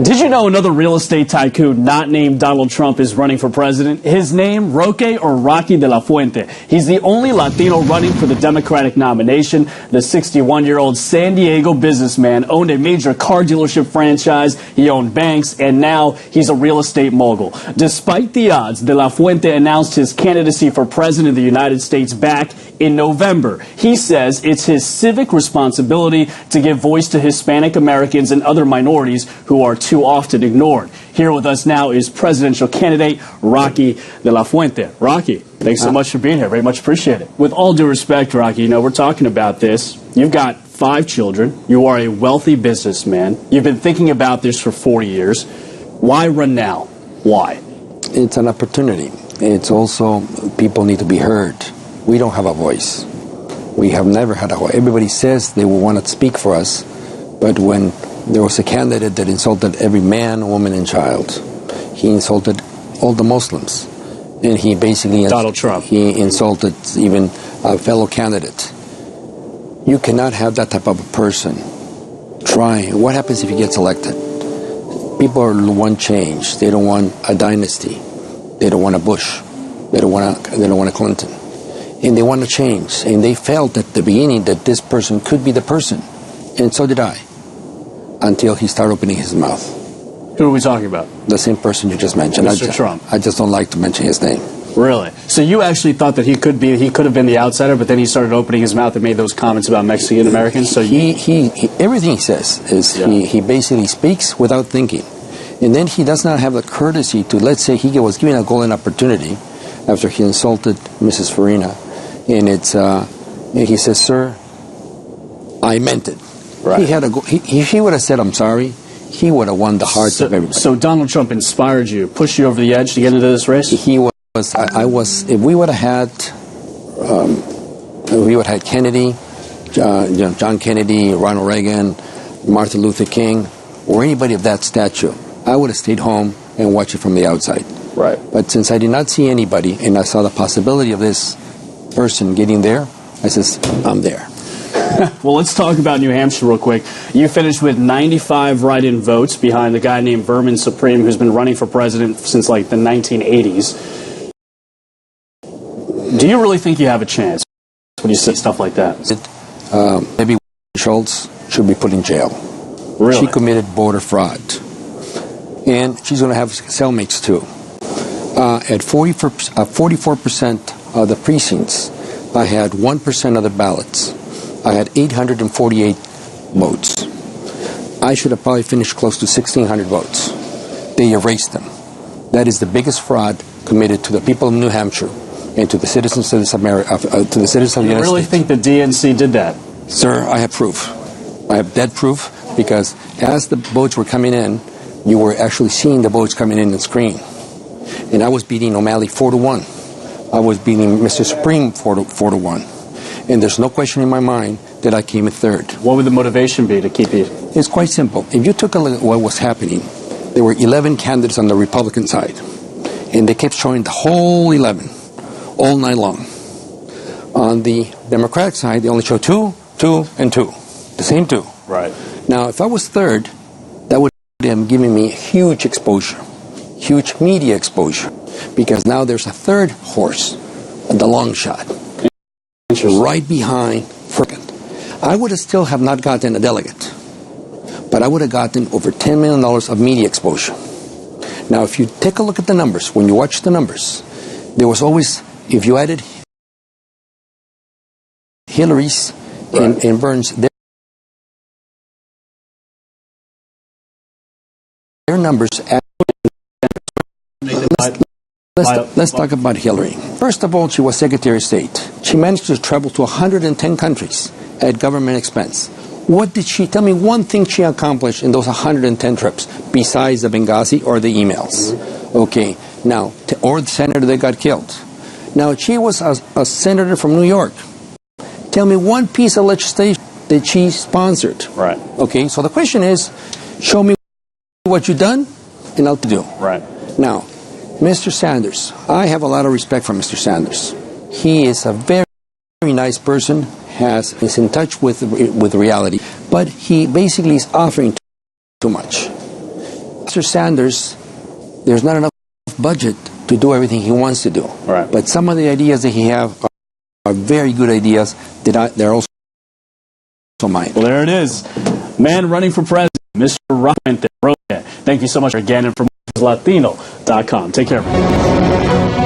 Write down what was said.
Did you know another real estate tycoon not named Donald Trump is running for president? His name, Roque or Rocky de la Fuente. He's the only Latino running for the Democratic nomination. The 61-year-old San Diego businessman owned a major car dealership franchise, he owned banks, and now he's a real estate mogul. Despite the odds, de la Fuente announced his candidacy for president of the United States back in November. He says it's his civic responsibility to give voice to Hispanic Americans and other minorities who are too often ignored. Here with us now is presidential candidate Rocky de la Fuente. Rocky, thanks so much for being here. Very much appreciate it. With all due respect, Rocky, you know, we're talking about this. You've got 5 children. You are a wealthy businessman. You've been thinking about this for 4 years. Why run now? Why? It's an opportunity. It's also people need to be heard. We don't have a voice. We have never had a voice. Everybody says they will want to speak for us, but when there was a candidate that insulted every man, woman, and child, he insulted all the Muslims, and he basically Donald Trump. He insulted even a fellow candidate. You cannot have that type of a person try. What happens if he gets elected? People want change. They don't want a dynasty. They don't want a Bush. They don't want a Clinton. And they want to change. And they felt at the beginning that this person could be the person. And so did I. Until he started opening his mouth. Who are we talking about? The same person you just mentioned. Mr. Trump. I just don't like to mention his name. Really? So you actually thought that he could have been the outsider, but then he started opening his mouth and made those comments about Mexican Americans? So everything he says is he basically speaks without thinking. And then he does not have the courtesy to, let's say he was given a golden opportunity after he insulted Mrs. Farina. And he says, "Sir, I meant it." Right. He would have said, "I'm sorry." He would have won the hearts of everybody. So Donald Trump inspired you, pushed you over the edge to get into this race? He was. If we would have had Kennedy, John Kennedy, Ronald Reagan, Martin Luther King, or anybody of that stature, I would have stayed home and watched it from the outside. Right. But since I did not see anybody, and I saw the possibility of this person getting there, I says, I'm there. Well, let's talk about New Hampshire real quick. You finished with 95 write-in votes behind a guy named Vermin Supreme, who's been running for president since like the 1980s. Do you really think you have a chance when you say stuff like that? Maybe Schultz should be put in jail. Really? She committed voter fraud. And she's going to have cellmates too. At 44% of the precincts, I had 1% of the ballots. I had 848 votes. I should have probably finished close to 1,600 votes. They erased them. That is the biggest fraud committed to the people of New Hampshire and to the citizens of the United States. You really think the DNC did that? Sir, I have proof. I have dead proof because as the votes were coming in, you were actually seeing the votes coming in the screen. And I was beating O'Malley 4-1. I was beating Mr. Supreme 4-1. And there's no question in my mind that I came in third. What would the motivation be to keep you? It's quite simple. If you took a look at what was happening, there were 11 candidates on the Republican side. And they kept showing the whole 11 all night long. On the Democratic side, they only showed 2, 2, and 2. The same 2. Right. Now, if I was third, that would have given me huge exposure, huge media exposure, because now there's a third horse, the long shot, right behind Frickin. I would have still have not gotten a delegate, but I would have gotten over $10 million of media exposure. Now, if you take a look at the numbers, when you watch the numbers, there was always, if you added Hillary's and Burns, their numbers. Let's talk about Hillary. First of all, she was Secretary of State. She managed to travel to 110 countries at government expense. What did she, tell me one thing she accomplished in those 110 trips besides the Benghazi or the emails? Okay, now, or the senator that got killed. Now, she was a senator from New York. Tell me one piece of legislation that she sponsored. Right. Okay, so the question is, show me what you've done, and I'll do. Right. Now, Mr. Sanders, I have a lot of respect for Mr. Sanders. He is a very, very nice person, is in touch with reality, but he basically is offering too much. Mr. Sanders, there's not enough budget to do everything he wants to do. Right. But some of the ideas that he have are very good ideas that they're also mine. Well, there it is. Man running for president, Mr. Fuente. Thank you so much again, and from Latino.com. Take care, everyone.